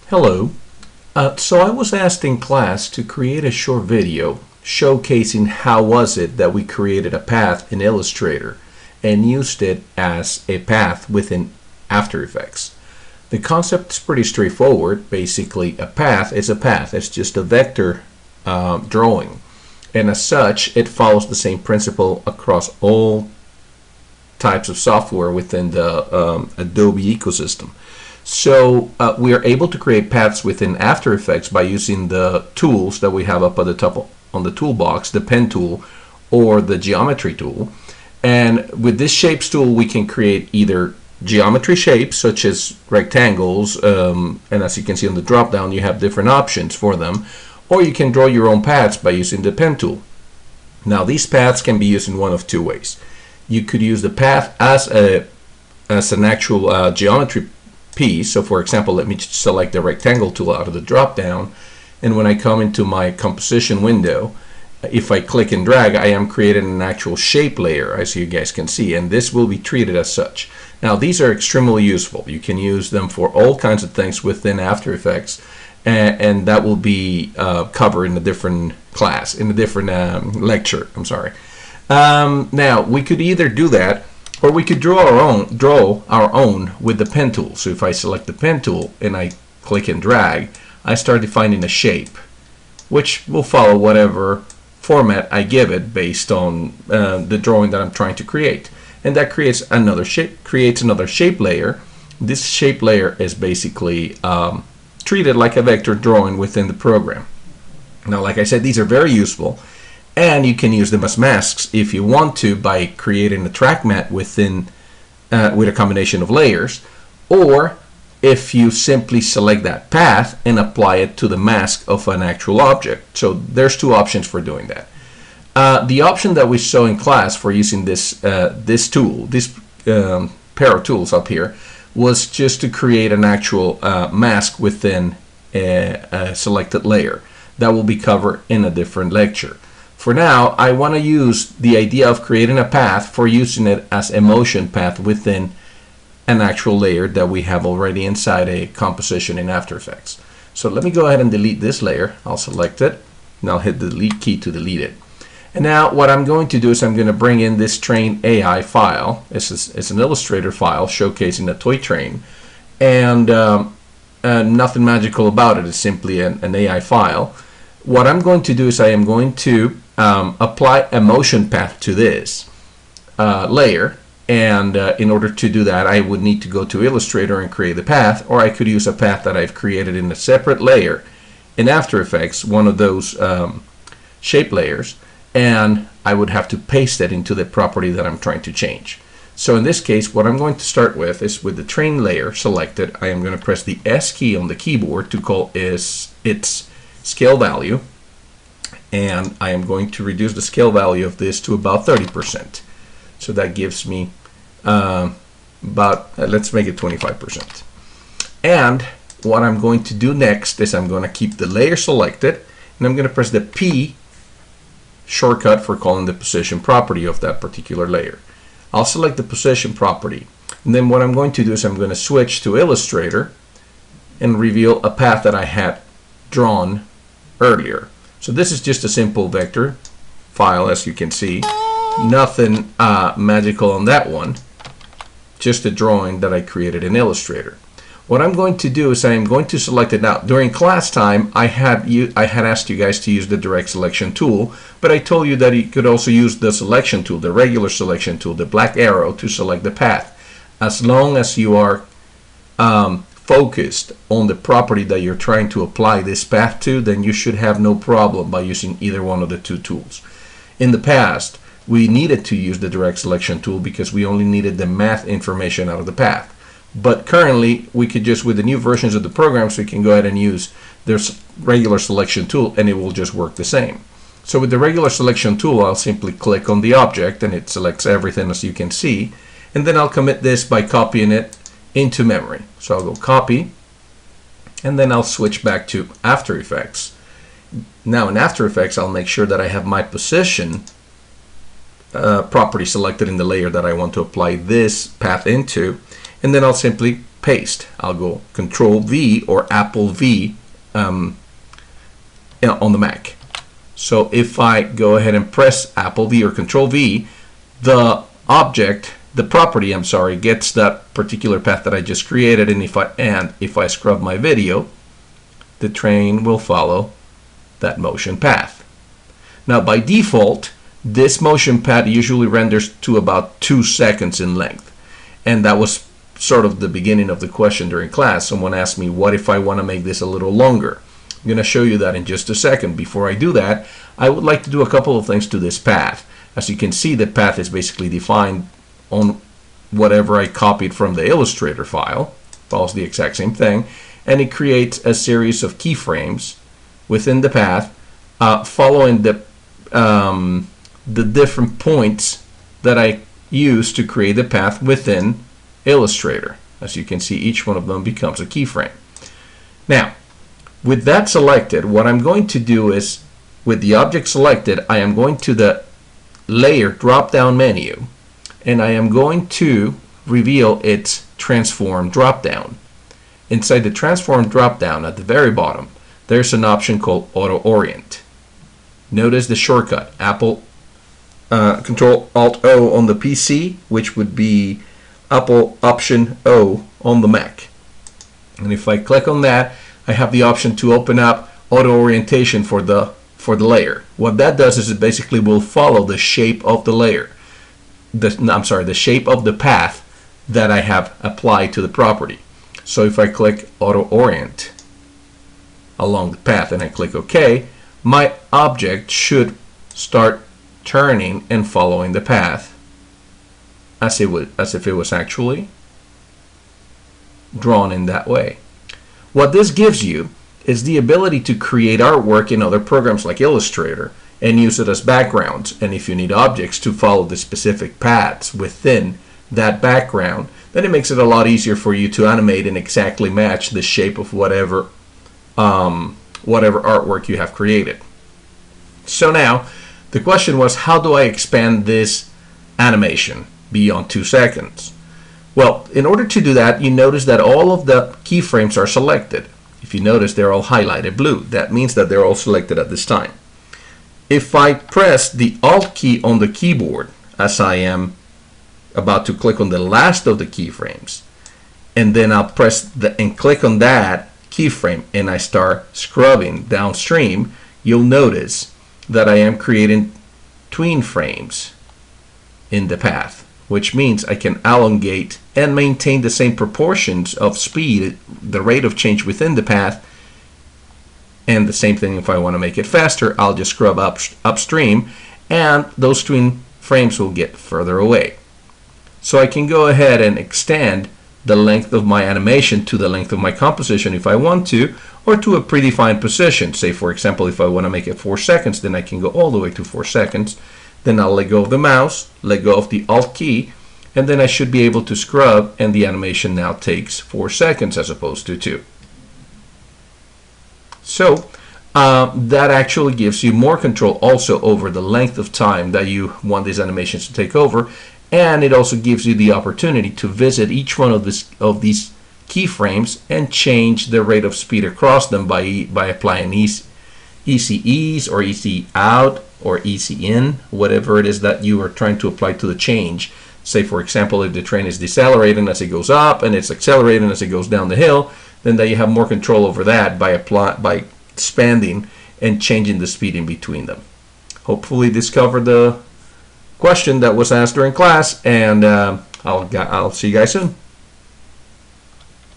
Hello. So I was asked in class to create a short video showcasing how was it that we created a path in Illustrator and used it as a path within After Effects. The concept is pretty straightforward. Basically, a path is a path. It's just a vector drawing. And as such, it follows the same principle across all types of software within the Adobe ecosystem. So we are able to create paths within After Effects by using the tools that we have up at the top on the toolbox, the pen tool or the geometry tool. And with this shapes tool, we can create either geometry shapes such as rectangles, and as you can see on the drop down, you have different options for them, or you can draw your own paths by using the pen tool. Now these paths can be used in one of two ways. You could use the path as an actual geometry piece. So for example, let me select the rectangle tool out of the drop down, and when I come into my composition window, if I click and drag, I am creating an actual shape layer, as you guys can see, and this will be treated as such. Now these are extremely useful. You can use them for all kinds of things within After Effects, and that will be covered in a different class, in a different lecture. I'm sorry. Now we could either do that, or we could draw our own with the pen tool. So if I select the pen tool and I click and drag, I start defining a shape, which will follow whatever format I give it based on the drawing that I'm trying to create. And that creates another shape layer. This shape layer is basically treated like a vector drawing within the program. Now, like I said, these are very useful. And you can use them as masks if you want to by creating a track matte within with a combination of layers, or if you simply select that path and apply it to the mask of an actual object. So there's two options for doing that. The option that we saw in class for using this tool, this pair of tools up here, was just to create an actual mask within a selected layer. That will be covered in a different lecture. For now, I want to use the idea of creating a path for using it as a motion path within an actual layer that we have already inside a composition in After Effects. So let me go ahead and delete this layer. I'll select it, and I'll hit the delete key to delete it. And now what I'm going to do is I'm going to bring in this train AI file. It's an Illustrator file showcasing a toy train, and nothing magical about it. It's simply an AI file. What I'm going to do is I am going to apply a motion path to this layer, and in order to do that, I would need to go to Illustrator and create the path, or I could use a path that I've created in a separate layer in After Effects, one of those shape layers, and I would have to paste it into the property that I'm trying to change. So in this case, what I'm going to start with is with the train layer selected. I am going to press the S key on the keyboard to call its scale value, and I am going to reduce the scale value of this to about 30%. So that gives me let's make it 25%. And what I'm going to do next is I'm going to keep the layer selected, and I'm going to press the P shortcut for calling the position property of that particular layer. I'll select the position property, and then what I'm going to do is I'm going to switch to Illustrator and reveal a path that I had drawn earlier. So this is just a simple vector file, as you can see. Nothing magical on that one, just a drawing that I created in Illustrator. What I'm going to do is I am going to select it now. During class time, I had asked you guys to use the direct selection tool, but I told you that you could also use the selection tool, the regular selection tool, the black arrow, to select the path. As long as you are focused on the property that you're trying to apply this path to, then you should have no problem by using either one of the two tools. In the past, we needed to use the direct selection tool because we only needed the math information out of the path. But currently, we could just, with the new versions of the programs, we can go ahead and use their regular selection tool, and it will just work the same. So with the regular selection tool, I'll simply click on the object, and it selects everything, as you can see. And then I'll commit this by copying it into memory. So I'll go copy, and then I'll switch back to After Effects. Now in After Effects, I'll make sure that I have my position property selected in the layer that I want to apply this path into, and then I'll simply paste. I'll go Control V or Apple V on the Mac. So if I go ahead and press Apple V or Control V, the object, the property, I'm sorry, gets that particular path that I just created, and if I scrub my video, the train will follow that motion path. Now by default, this motion path usually renders to about 2 seconds in length, and that was sort of the beginning of the question during class. Someone asked me, what if I want to make this a little longer? I'm going to show you that in just a second. Before I do that, I would like to do a couple of things to this path. As you can see, the path is basically defined on whatever I copied from the Illustrator file. Follows the exact same thing, and it creates a series of keyframes within the path, following the different points that I use to create the path within Illustrator. As you can see, each one of them becomes a keyframe. Now, with that selected, what I'm going to do is, with the object selected, I am going to the Layer drop-down menu, and I am going to reveal its Transform drop-down. Inside the Transform drop-down, at the very bottom, there's an option called Auto Orient. Notice the shortcut, Apple Control Alt O on the PC, which would be Apple Option O on the Mac. And if I click on that, I have the option to open up auto orientation for the layer. What that does is it basically will follow the shape of the layer. The shape of the path that I have applied to the property. So if I click auto orient along the path and I click OK, my object should start turning and following the path as if it was actually drawn in that way. What this gives you is the ability to create artwork in other programs like Illustrator and use it as backgrounds. And if you need objects to follow the specific paths within that background, then it makes it a lot easier for you to animate and exactly match the shape of whatever artwork you have created. So now the question was, how do I expand this animation beyond 2 seconds? Well, in order to do that, you notice that all of the keyframes are selected. If you notice, they're all highlighted blue. That means that they're all selected at this time. If I press the Alt key on the keyboard, as I am about to click on the last of the keyframes, and then I'll press and click on that keyframe, and I start scrubbing downstream, you'll notice that I am creating tween frames in the path, which means I can elongate and maintain the same proportions of speed, the rate of change within the path. And the same thing, if I want to make it faster, I'll just scrub upstream, and those tween frames will get further away. So I can go ahead and extend the length of my animation to the length of my composition if I want to, or to a predefined position. Say, for example, if I want to make it 4 seconds, then I can go all the way to 4 seconds. Then I'll let go of the mouse, let go of the Alt key, and then I should be able to scrub, and the animation now takes 4 seconds as opposed to 2. So that actually gives you more control also over the length of time that you want these animations to take over, and it also gives you the opportunity to visit each one of these keyframes and change the rate of speed across them by applying easy ease or easy out or easy in, whatever it is that you are trying to apply to the change. Say, for example, if the train is decelerating as it goes up and it's accelerating as it goes down the hill, then that you have more control over that by expanding and changing the speed in between them. Hopefully this covered the question that was asked during class, and I'll see you guys soon.